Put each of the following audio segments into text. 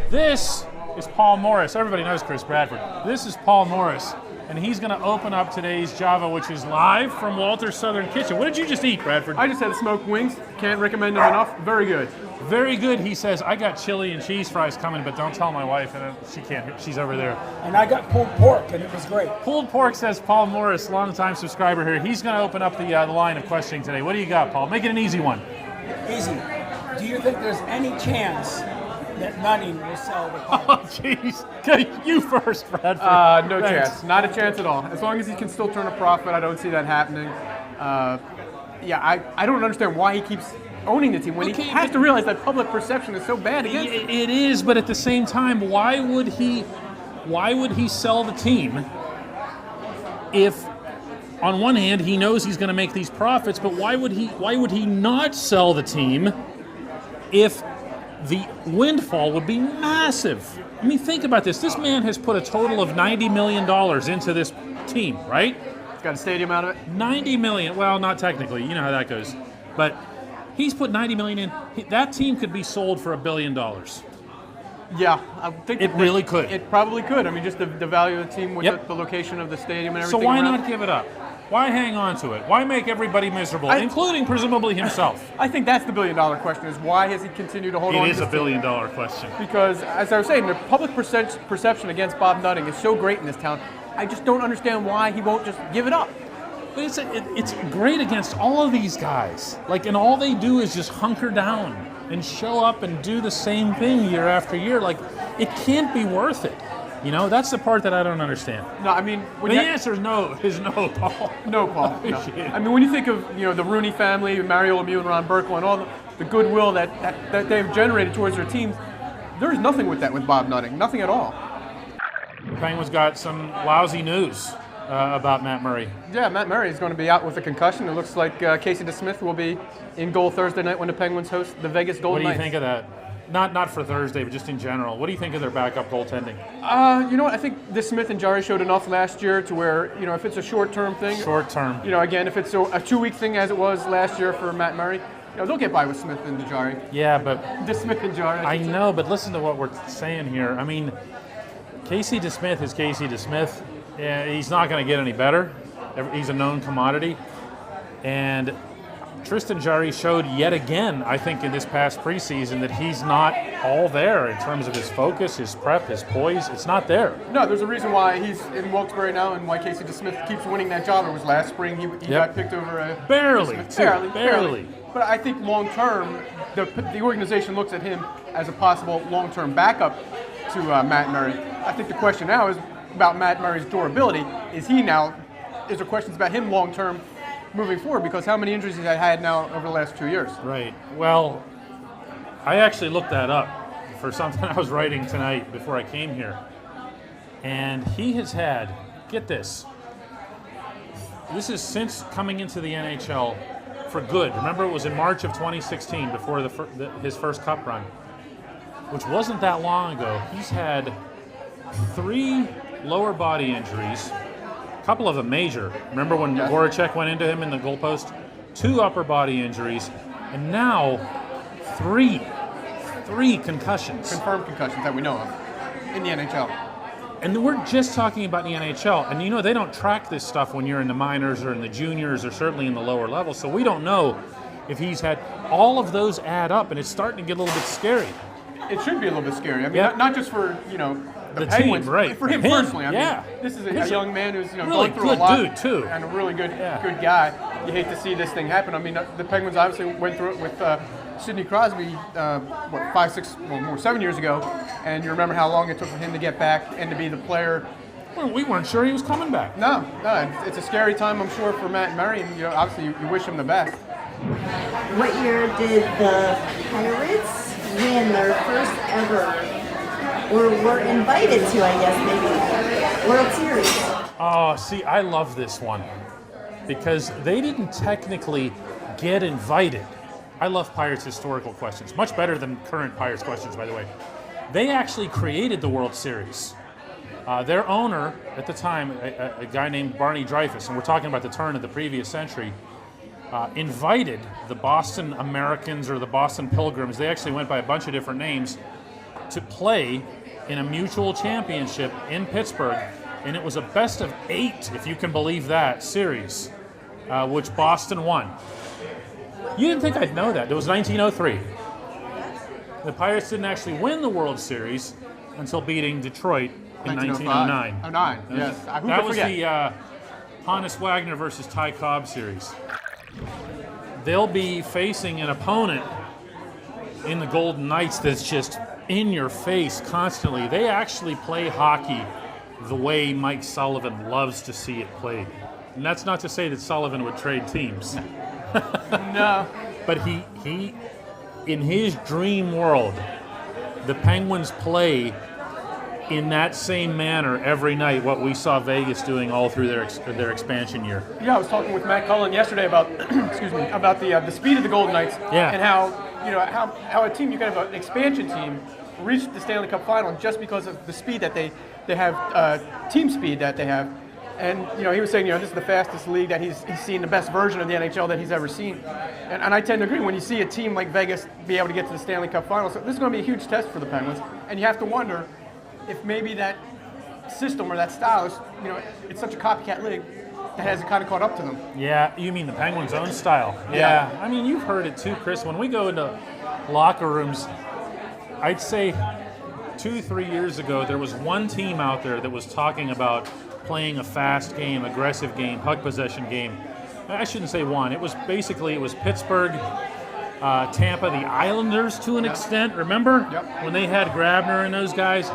This is Paul Morris. Everybody knows Chris Bradford. This is Paul Morris, and he's going to open up today's Java, which is live from Walter's Southern Kitchen. What did you just eat, Bradford? I just had smoked wings. Can't recommend them enough. Very good. Very good. He says, I got chili and cheese fries coming, but don't tell my wife. And she can't. She's over there. And I got pulled pork, and it was great. Pulled pork, says Paul Morris, longtime subscriber here. He's going to open up the line of questioning today. What do you got, Paul? Make it an easy one. Easy. Do you think there's any chance that Nutting will sell the Pirates? Oh, jeez. Okay, you first, Bradford. No Thanks. chance. Not a chance at all. As long as he can still turn a profit, I don't see that happening. I don't understand why he keeps owning the team when he has to realize that public perception is so bad against him. It is, but at the same time, why would he sell the team if, on one hand, he knows he's going to make these profits, but why would he not sell the team if the windfall would be massive? I mean, think about this. This man has put a total of $90 million into this team, right? He's got a stadium out of it. $90 million. Well, not technically. You know how that goes. But he's put $90 million in. That team could be sold for $1 billion. Yeah, I think it really could. It probably could. I mean, just the value of the team with the location of the stadium and everything. So why around. not give it up? Why hang on to it? Why make everybody miserable, including presumably himself? I think that's the billion-dollar question: is why has he continued to hold on? It is a billion-dollar question. Because, as I was saying, the public perception against Bob Nutting is so great in this town. I just don't understand why he won't just give it up. But it's great against all of these guys. And all they do is just hunker down and show up and do the same thing year after year. It can't be worth it. You know, that's the part that I don't understand. No, I mean, the answer is no, Paul. No, Paul. No. I mean, when you think of the Rooney family, Mario Lemieux and Ron Burkle, and all the goodwill that they've generated towards their teams, there is nothing with that with Bob Nutting. Nothing at all. The Penguins got some lousy news about Matt Murray. Yeah, Matt Murray is going to be out with a concussion. It looks like Casey DeSmith will be in goal Thursday night when the Penguins host the Vegas Golden Knights. What do you think of that? Not for Thursday, but just in general. What do you think of their backup goaltending? You know what? I think DeSmith and Jari showed enough last year to where, if it's a short-term thing. Short-term. Again, if it's a 2-week thing as it was last year for Matt Murray, they'll get by with Smith and Jari. Yeah, but DeSmith and Jari. I know, but listen to what we're saying here. I mean, Casey DeSmith is Casey DeSmith. He's not going to get any better. He's a known commodity. And Tristan Jarry showed yet again, I think, in this past preseason that he's not all there in terms of his focus, his prep, his poise. It's not there. No, there's a reason why he's in Wilkes-Barre now and why Casey DeSmith keeps winning that job. It was last spring he got picked over. Barely. But I think long-term, the organization looks at him as a possible long-term backup to Matt Murray. I think the question now is about Matt Murray's durability. Is there questions about him long-term moving forward, because how many injuries he's had now over the last 2 years? Right. Well, I actually looked that up for something I was writing tonight before I came here. And he has had, get this is since coming into the NHL for good. Remember, it was in March of 2016 before his first cup run, which wasn't that long ago. He's had 3 lower body injuries, a couple of them major. Remember when Voracek went into him in the goalpost? 2 upper body injuries, and now 3 concussions. Confirmed concussions that we know of in the NHL. And we're just talking about the NHL. And they don't track this stuff when you're in the minors or in the juniors or certainly in the lower levels. So we don't know if he's had all of those add up, and it's starting to get a little bit scary. It should be a little bit scary. I mean, not just for, the Penguins, team, right? For him personally. I mean, this is a young man who's really going through good a lot, dude too, and a really good guy. You hate to see this thing happen. I mean, the Penguins obviously went through it with Sidney Crosby, 7 years ago, and you remember how long it took for him to get back and to be the player. Well, we weren't sure he was coming back. No, it's a scary time, I'm sure, for Matt Murray, and obviously you wish him the best. What year did the Pirates win their first ever? Or were invited to, I guess, maybe, World Series? Oh, see, I love this one because they didn't technically get invited. I love Pirates historical questions, much better than current Pirates questions, by the way. They actually created the World Series. Their owner at the time, a guy named Barney Dreyfuss, and we're talking about the turn of the previous century, invited the Boston Americans or the Boston Pilgrims. They actually went by a bunch of different names to play in a mutual championship in Pittsburgh, and it was a best of 8, if you can believe that, series, which Boston won. You didn't think I'd know that. It was 1903. The Pirates didn't actually win the World Series until beating Detroit in 1909. 09, yes. Who That could was forget? the Honus Wagner versus Ty Cobb series. They'll be facing an opponent in the Golden Knights that's just in your face constantly. They actually play hockey the way Mike Sullivan loves to see it played. And that's not to say that Sullivan would trade teams. No. But he in his dream world, the Penguins play in that same manner every night, what we saw Vegas doing all through their expansion year. Yeah, I was talking with Matt Cullen yesterday about excuse me, about the speed of the Golden Knights and how a team, you can have an expansion team reach the Stanley Cup final just because of the speed that they have, team speed that they have. And he was saying, this is the fastest league that he's seen, the best version of the NHL that he's ever seen. And I tend to agree. When you see a team like Vegas be able to get to the Stanley Cup final, so this is going to be a huge test for the Penguins. And you have to wonder if maybe that system or that style is, it's such a copycat league that hasn't kind of caught up to them. Yeah, you mean the Penguins' own style. Yeah. I mean, you've heard it too, Chris. When we go into locker rooms, I'd say 2-3 years ago, there was one team out there that was talking about playing a fast game, aggressive game, puck possession game. I shouldn't say one. It was Pittsburgh, Tampa, the Islanders to an extent. Remember when they had Grabner and those guys?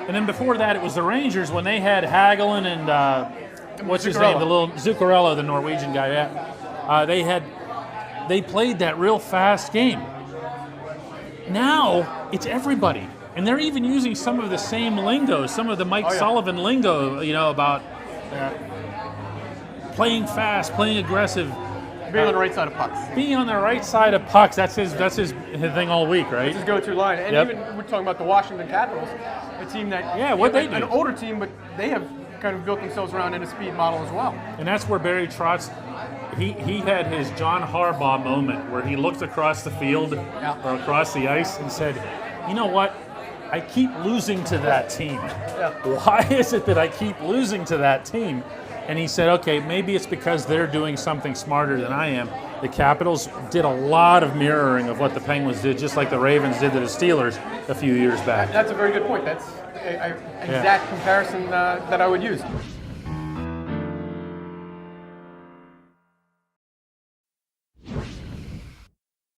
And then before that, it was the Rangers when they had Hagelin and what's his name, the little Zuccarello, the Norwegian guy. They played that real fast game. Now it's everybody. And they're even using some of the same lingo, some of the Mike Sullivan lingo, about playing fast, playing aggressive. Being on the right side of pucks. Being on the right side of pucks, that's his thing all week, right? That's his go-to line. And even we're talking about the Washington Capitals, a team that an older team, but they have kind of built themselves around in a speed model as well. And that's where Barry Trotz, he had his John Harbaugh moment where he looked across the field or across the ice and said, you know what? I keep losing to that team. Why is it that I keep losing to that team? And he said, okay, maybe it's because they're doing something smarter than I am. The Capitals did a lot of mirroring of what the Penguins did, just like the Ravens did to the Steelers a few years back. That's a very good point. That's an exact comparison that I would use.